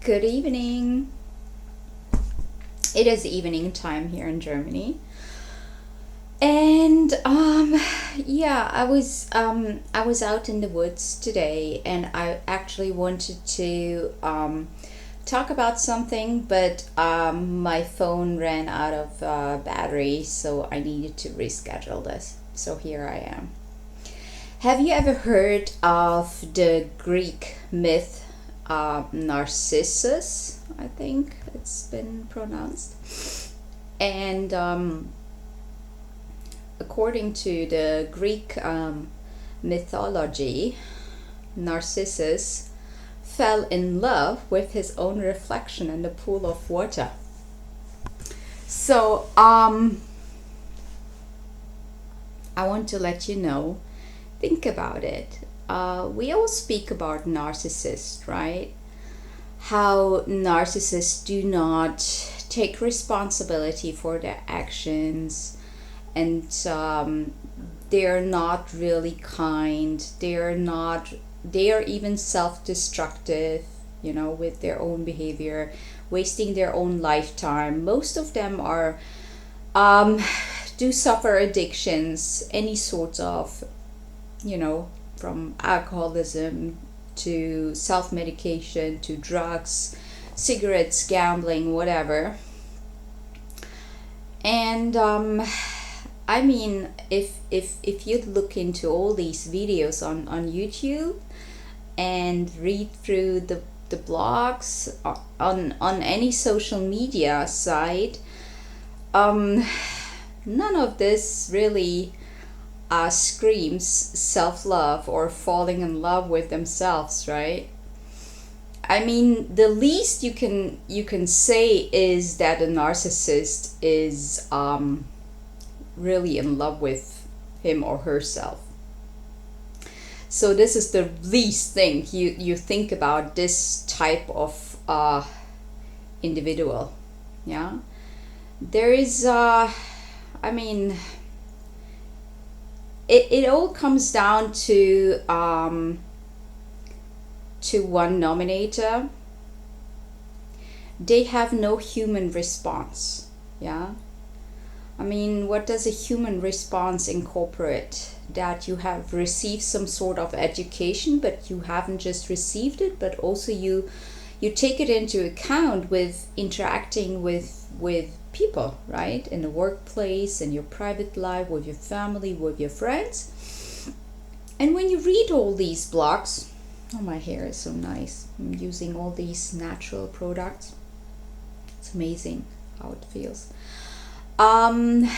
Good evening. It is evening time here in Germany. And yeah, I was out in the woods today and I actually wanted to talk about something, but my phone ran out of battery, so I needed to reschedule this. So here I am. Have you ever heard of the Greek myth Narcissus? I think it's been pronounced. And according to the Greek mythology, Narcissus fell in love with his own reflection in the pool of water. So, I want to let you know, think about it. We all speak about narcissists, right? How narcissists do not take responsibility for their actions, and they're not really kind. They are even self-destructive, with their own behavior, wasting their own lifetime. Most of them are um, do suffer addictions, any sorts of, from alcoholism to self medication to drugs, cigarettes, gambling, whatever. And I mean, if you look into all these videos on YouTube and read through the blogs on any social media site, um, none of this really screams self-love or falling in love with themselves, right? I mean, the least you can say is that a narcissist is really in love with him or herself. So this is the least thing you think about this type of individual. Yeah, there is. I mean, it all comes down to one nominator. They have no human response. Yeah, I mean, what does a human response incorporate? That you have received some sort of education, but you haven't just received it, but also you take it into account with interacting with people, right? In the workplace, in your private life, with your family, with your friends. And when you read all these blogs, oh, my hair is so nice. I'm using all these natural products. It's amazing how it feels. Um,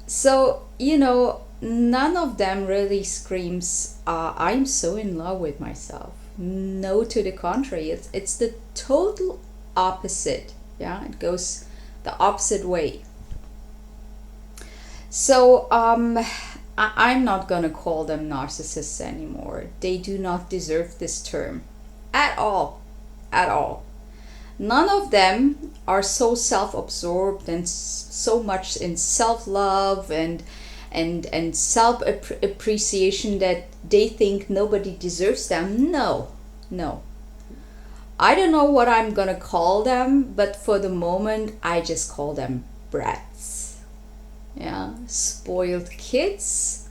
so, none of them really screams, I'm so in love with myself. No, to the contrary, it's the total opposite. Yeah, it goes the opposite way. So, I'm not gonna call them narcissists anymore. They do not deserve this term at all. At all. None of them are so self-absorbed and so much in self-love and self-appreciation that they think nobody deserves them. No, no. I don't know what I'm gonna call them, but for the moment, I just call them brats. Yeah, spoiled kids.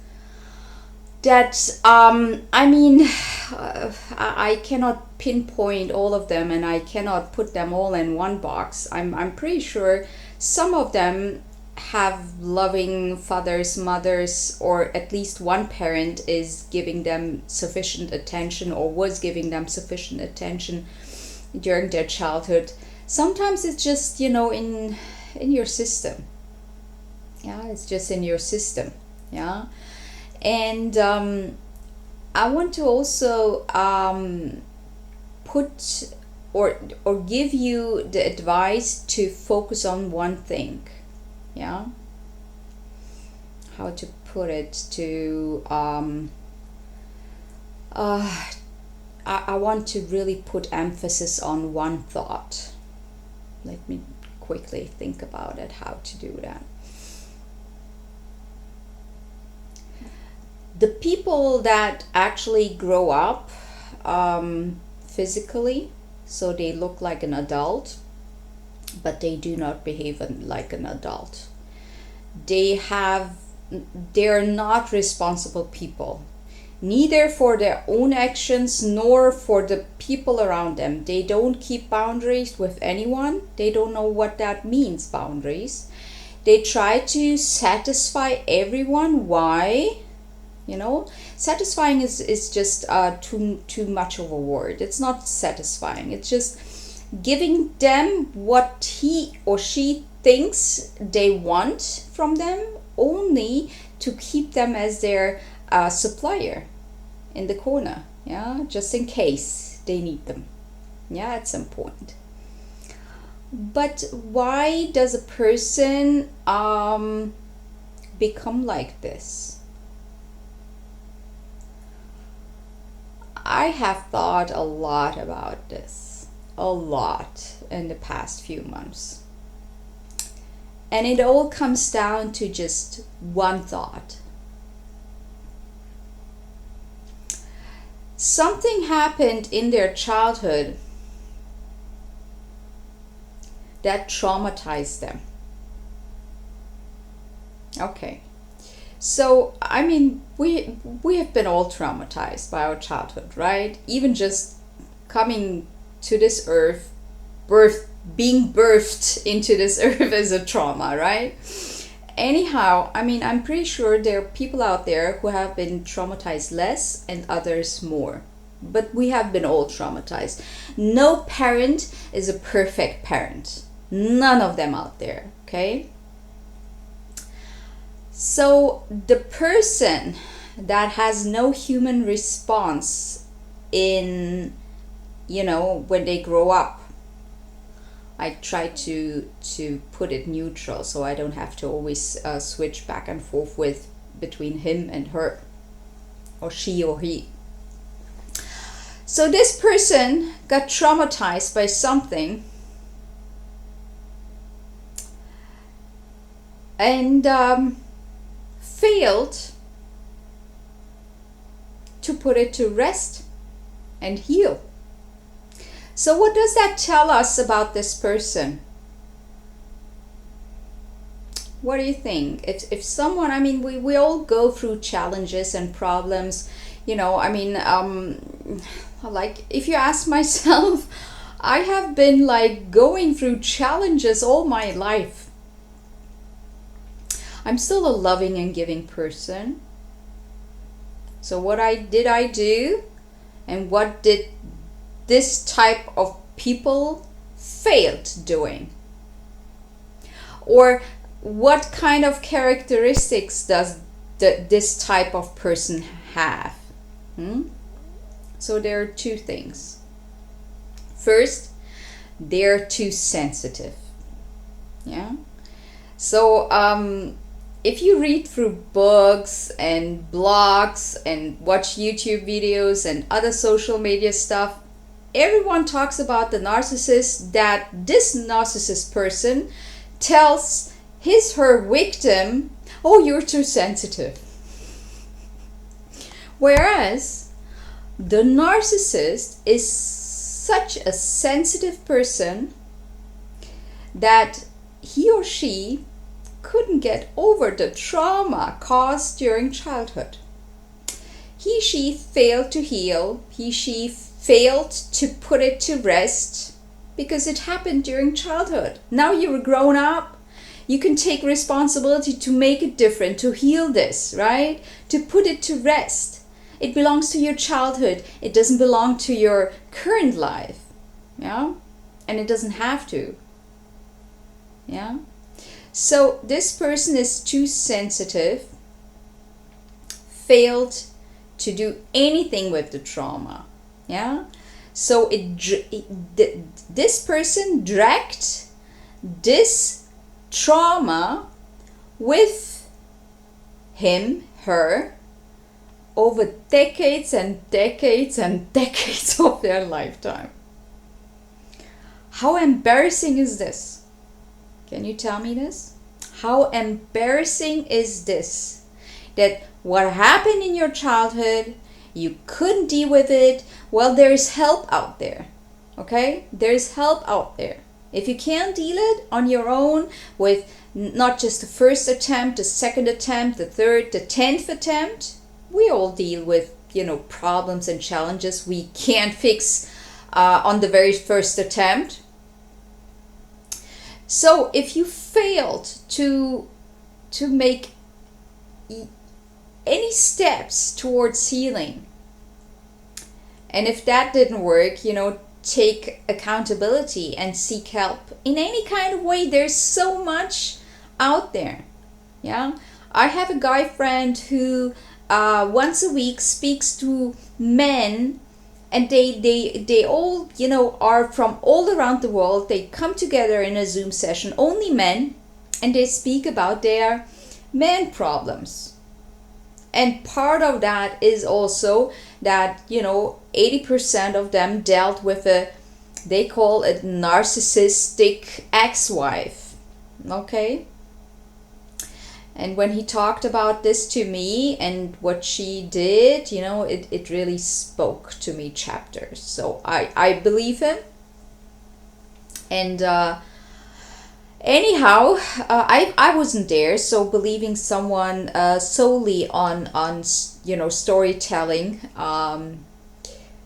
That I mean, I cannot pinpoint all of them, and I cannot put them all in one box. I'm pretty sure some of them have loving fathers, mothers, or at least one parent is giving them sufficient attention or was giving them sufficient attention during their childhood. Sometimes it's just, in your system. Yeah, it's just in your system. Yeah. And I want to also put or give you the advice to focus on one thing. Yeah, how to put it to I want to really put emphasis on one thought. Let me quickly think about it, how to do that. The people that actually grow up physically so they look like an adult, but they do not behave like an adult. They're not responsible people, neither for their own actions nor for the people around them. They don't keep boundaries with anyone. They don't know what that means, boundaries. They try to satisfy everyone. Why? Satisfying is just too much of a word. It's not satisfying. It's just giving them what he or she thinks they want from them, only to keep them as their supplier in the corner, just in case they need them. It's important. But why does a person become like this? I have thought a lot about this, a lot, in the past few months. And it all comes down to just one thought. Something happened in their childhood that traumatized them. Okay. So, we have been all traumatized by our childhood, right? Even just coming to this earth, being birthed into this earth is a trauma, right? Anyhow, I'm pretty sure there are people out there who have been traumatized less and others more. But we have been all traumatized. No parent is a perfect parent. None of them out there, okay? So the person that has no human response in, when they grow up, I try to put it neutral so I don't have to always switch back and forth between him and her, or she or he. So this person got traumatized by something, and failed to put it to rest and heal. So what does that tell us about this person? What do you think? If someone, we all go through challenges and problems, like if you ask myself, I have been like going through challenges all my life. I'm still a loving and giving person. So what did I do? And what did this type of people failed doing? Or what kind of characteristics does this type of person have? So there are two things. First, they're too sensitive. So if you read through books and blogs and watch YouTube videos and other social media stuff, everyone talks about the narcissist, that this narcissist person tells her victim, oh, you're too sensitive. Whereas the narcissist is such a sensitive person that he or she couldn't get over the trauma caused during childhood. She failed to heal. She failed to put it to rest because it happened during childhood. Now you're grown up. You can take responsibility to make it different, to heal this, right? To put it to rest. It belongs to your childhood. It doesn't belong to your current life. And it doesn't have to. So this person is too sensitive, failed to do anything with the trauma. So this person dragged this trauma with him, her, over decades and decades and decades of their lifetime. How embarrassing is this? Can you tell me this? How embarrassing is this? That what happened in your childhood, you couldn't deal with it. Well, there is help out there. Okay? There's help out there. If you can't deal it on your own with not just the first attempt, the second attempt, the third, the 10th attempt, we all deal with, problems and challenges we can't fix on the very first attempt. So if you failed to make any steps towards healing, and if that didn't work, take accountability and seek help in any kind of way. There's so much out there. Yeah, I have a guy friend who once a week speaks to men, and they all are from all around the world. They come together in a Zoom session, only men, and they speak about their man problems. And part of that is also that 80% of them dealt with they call it narcissistic ex-wife. Okay. And when he talked about this to me and what she did, it really spoke to me chapters. So I believe him. And anyhow, I wasn't there, so believing someone solely on storytelling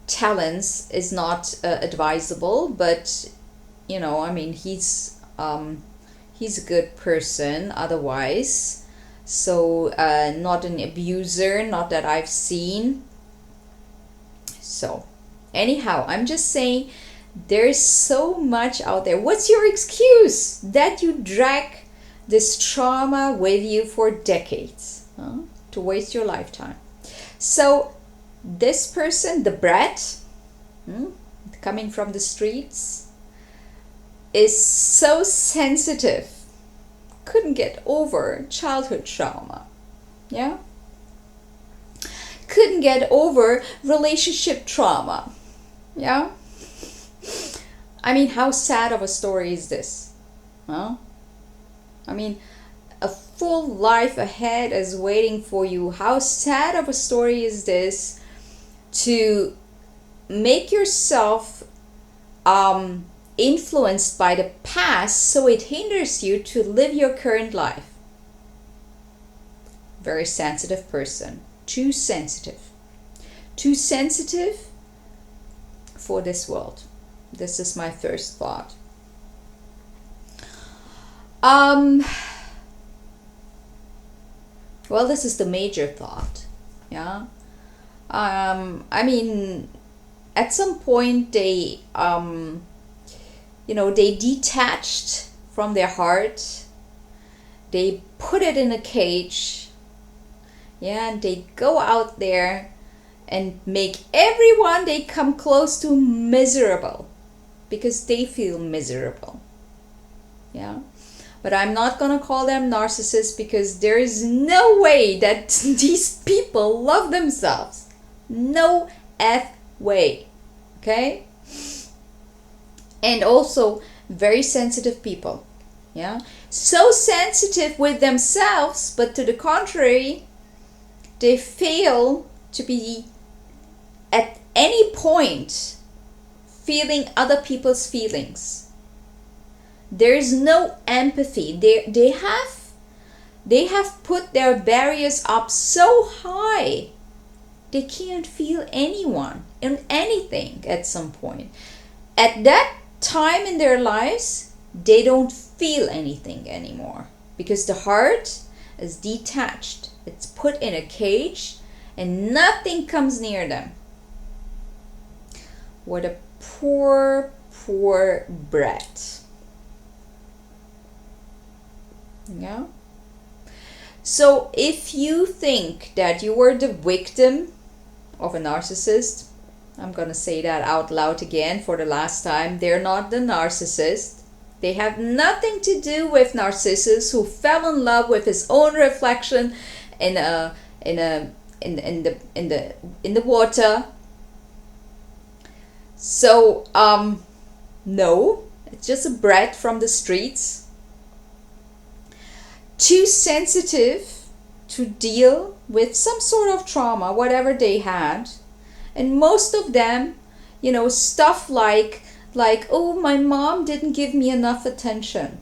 talents is not advisable. But he's a good person otherwise. So not an abuser, not that I've seen. So anyhow, I'm just saying, there's so much out there. What's your excuse that you drag this trauma with you for decades, to waste your lifetime? So this person, the brat, coming from the streets, is so sensitive, couldn't get over childhood trauma. Yeah, couldn't get over relationship trauma. Yeah, how sad of a story is this? A full life ahead is waiting for you. How sad of a story is this to make yourself influenced by the past so it hinders you to live your current life? Very sensitive person. Too sensitive. Too sensitive for this world. This is my first thought. Well, this is the major thought. Yeah. At some point they they detached from their heart. They put it in a cage. Yeah, and they go out there and make everyone they come close to miserable, because they feel miserable. Yeah. But I'm not gonna call them narcissists, because there is no way that these people love themselves. No way. Okay? And also very sensitive people. Yeah? So sensitive with themselves, but to the contrary, they fail to be at any point feeling other people's feelings. There is no empathy. They have put their barriers up so high, they can't feel anyone in anything at some point. At that time in their lives, they don't feel anything anymore, because the heart is detached. It's put in a cage and nothing comes near them. What a poor brat. Yeah. So if you think that you were the victim of a narcissist, I'm gonna say that out loud again for the last time. They're not the narcissist. They have nothing to do with Narcissus, who fell in love with his own reflection in the water. So no, it's just a brat from the streets. Too sensitive to deal with some sort of trauma, whatever they had. And most of them, stuff like Like, oh, my mom didn't give me enough attention.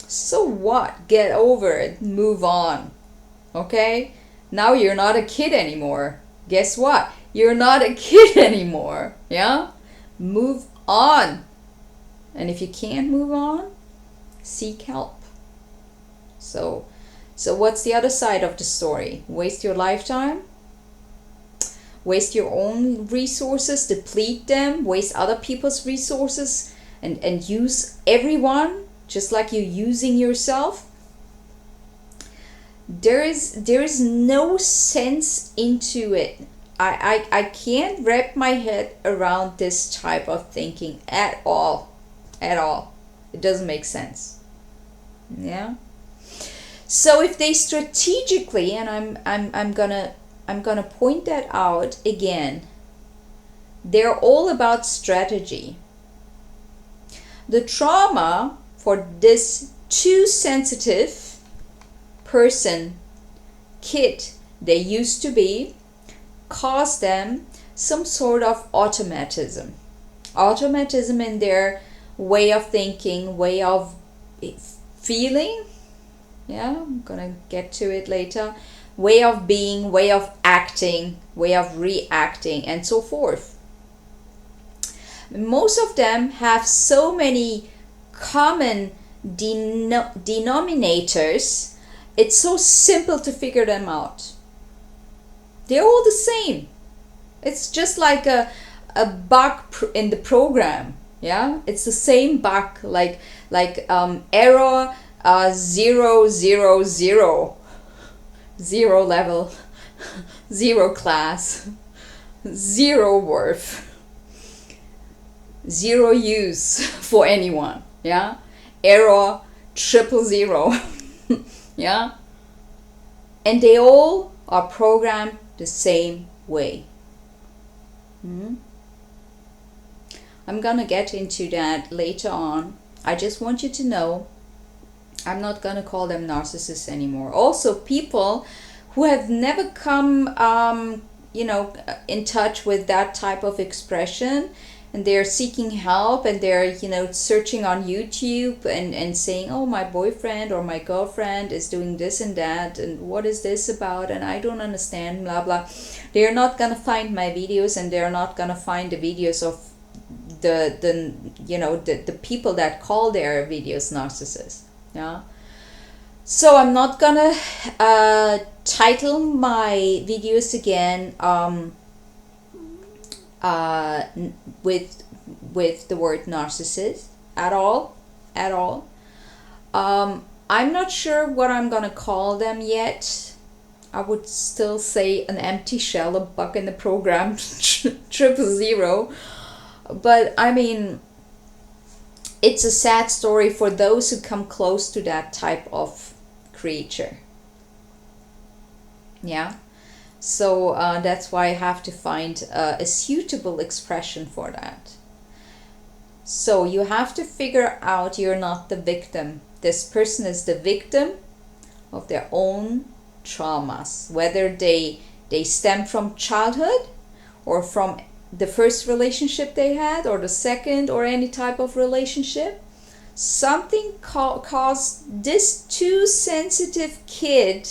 So what? Get over it. Move on. Okay? Now you're not a kid anymore. Guess what? You're not a kid anymore. Yeah? Move on. And if you can't move on, seek help. So what's the other side of the story? Waste your lifetime? Waste your own resources, deplete them, waste other people's resources, and use everyone just like you're using yourself? There is no sense into it. I can't wrap my head around this type of thinking at all. At all. It doesn't make sense. Yeah. So if they strategically, and I'm gonna point that out again, they're all about strategy. The trauma for this too sensitive person, kid they used to be, caused them some sort of automatism in their way of thinking, way of feeling. Yeah, I'm gonna get to it later. Way of being, way of acting, way of reacting, and so forth. Most of them have so many common denominators, it's so simple to figure them out. They're all the same. It's just like a bug in the program. Yeah, it's the same bug, like error 000, 0 level, 0 class, 0 worth, 0 use for anyone. Yeah, error 000. Yeah, and they all are programmed the same way. I'm gonna get into that later on. I just want you to know I'm not gonna call them narcissists anymore. Also, people who have never come in touch with that type of expression, and they're seeking help, and they're searching on YouTube and saying, oh, my boyfriend or my girlfriend is doing this and that, and what is this about, and I don't understand, blah blah. They're not gonna find my videos, and they're not gonna find the videos of the people that call their videos narcissists. Yeah. So I'm not gonna title my videos again with the word narcissist at all. I'm not sure what I'm gonna call them yet. I would still say an empty shell, a bug in the program, 000. But I mean, it's a sad story for those who come close to that type of creature. Yeah. So that's why I have to find a suitable expression for that. So you have to figure out you're not the victim. This person is the victim of their own traumas, whether they stem from childhood or from the first relationship they had, or the second, or any type of relationship. Something caused this too sensitive kid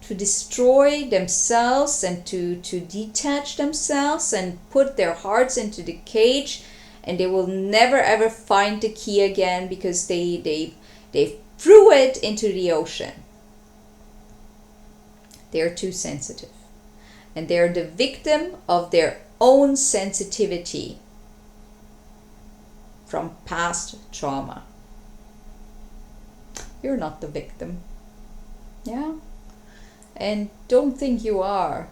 to destroy themselves and to detach themselves and put their hearts into the cage, and they will never ever find the key again because they threw it into the ocean. They're too sensitive, and they're the victim of their own sensitivity from past trauma. You're not the victim. Yeah? And don't think you are.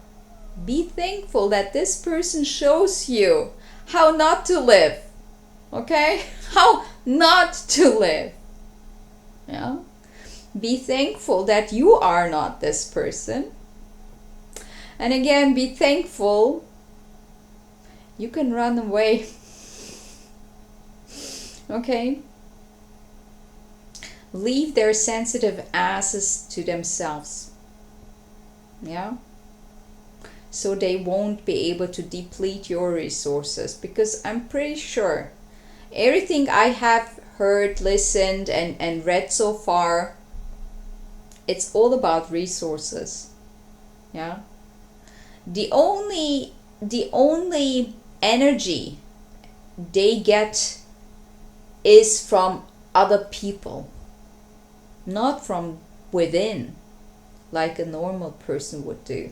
Be thankful that this person shows you how not to live. Okay? How not to live. Yeah? Be thankful that you are not this person. And again, be thankful you can run away. Okay? Leave their sensitive asses to themselves. Yeah? So they won't be able to deplete your resources, because I'm pretty sure Everything I have heard, listened, and read so far, it's all about resources. Yeah. The only energy they get is from other people, not from within, like a normal person would do.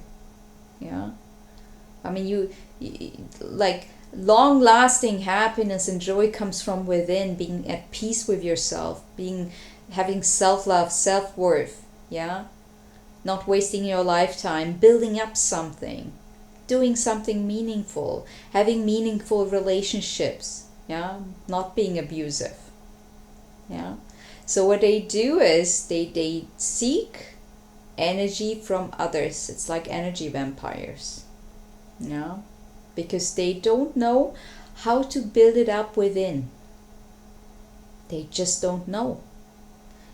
Yeah. I mean, you like long lasting happiness and joy comes from within, being at peace with yourself, having self love, self worth. Yeah. Not wasting your lifetime building up something, doing something meaningful, having meaningful relationships. Yeah. Not being abusive. Yeah. So what they do is they seek energy from others. It's like energy vampires. Yeah. Because they don't know how to build it up within. They just don't know.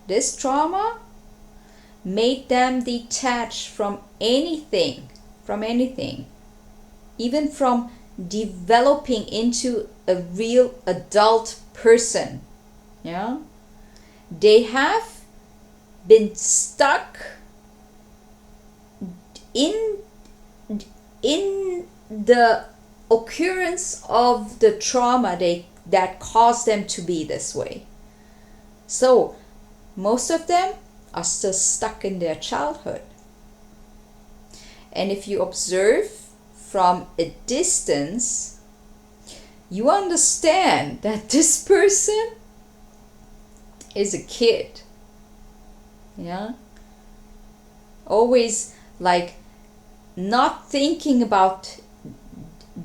This trauma made them detach from anything, even from developing into a real adult person. Yeah. They have been stuck in the occurrence of the trauma that caused them to be this way. So most of them are still stuck in their childhood. And if you observe from a distance, you understand that this person is a kid. Yeah. Always like not thinking about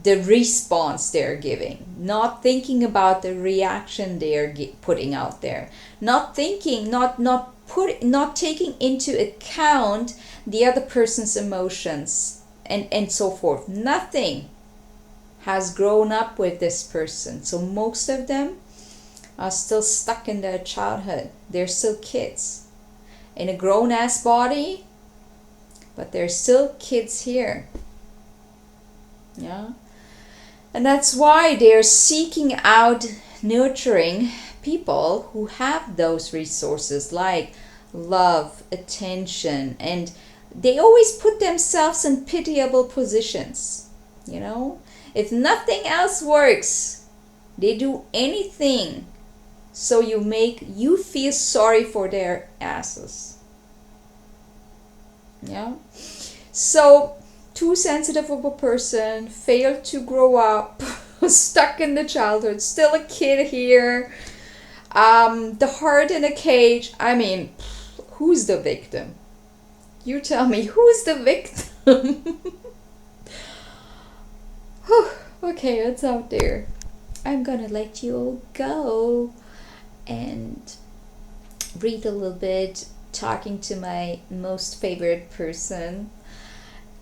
the response they're giving, not thinking about the reaction they're putting out there, not taking into account the other person's emotions and so forth. Nothing has grown up with this person. So most of them are still stuck in their childhood. They're still kids in a grown-ass body, but they're still kids here. Yeah. And that's why they're seeking out nurturing people who have those resources like love, attention, and they always put themselves in pitiable positions. You know, if nothing else works, they do anything so you feel sorry for their asses. Yeah. So too sensitive of a person, failed to grow up, stuck in the childhood, still a kid here, the heart in a cage. I mean, who's the victim? You tell me, who's the victim? Okay, it's out there. I'm gonna let you all go and breathe a little bit, talking to my most favorite person,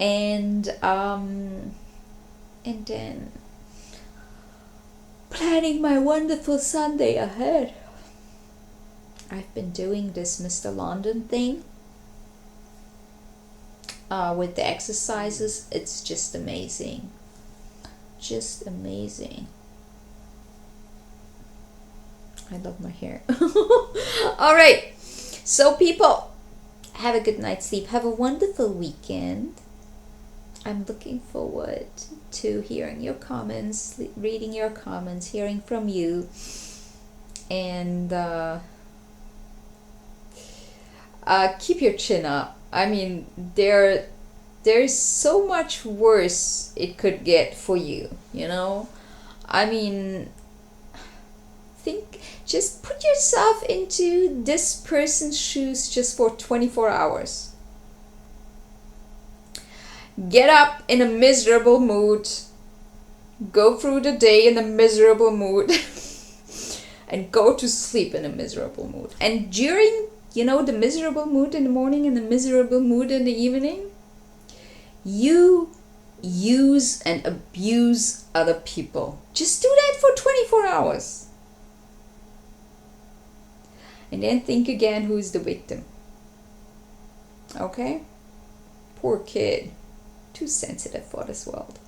and then planning my wonderful Sunday ahead. I've been doing this Mr. London thing with the exercises. It's just amazing. Just amazing. I love my hair. All right. So people, have a good night's sleep. Have a wonderful weekend. I'm looking forward to hearing your comments, reading your comments, hearing from you. And keep your chin up. I mean, there's so much worse it could get for you, you know? I mean, just put yourself into this person's shoes just for 24 hours. Get up in a miserable mood, go through the day in a miserable mood, and go to sleep in a miserable mood. And during, the miserable mood in the morning and the miserable mood in the evening, you use and abuse other people. Just do that for 24 hours. And then think again, who's the victim? Okay? Poor kid. Too sensitive for this world.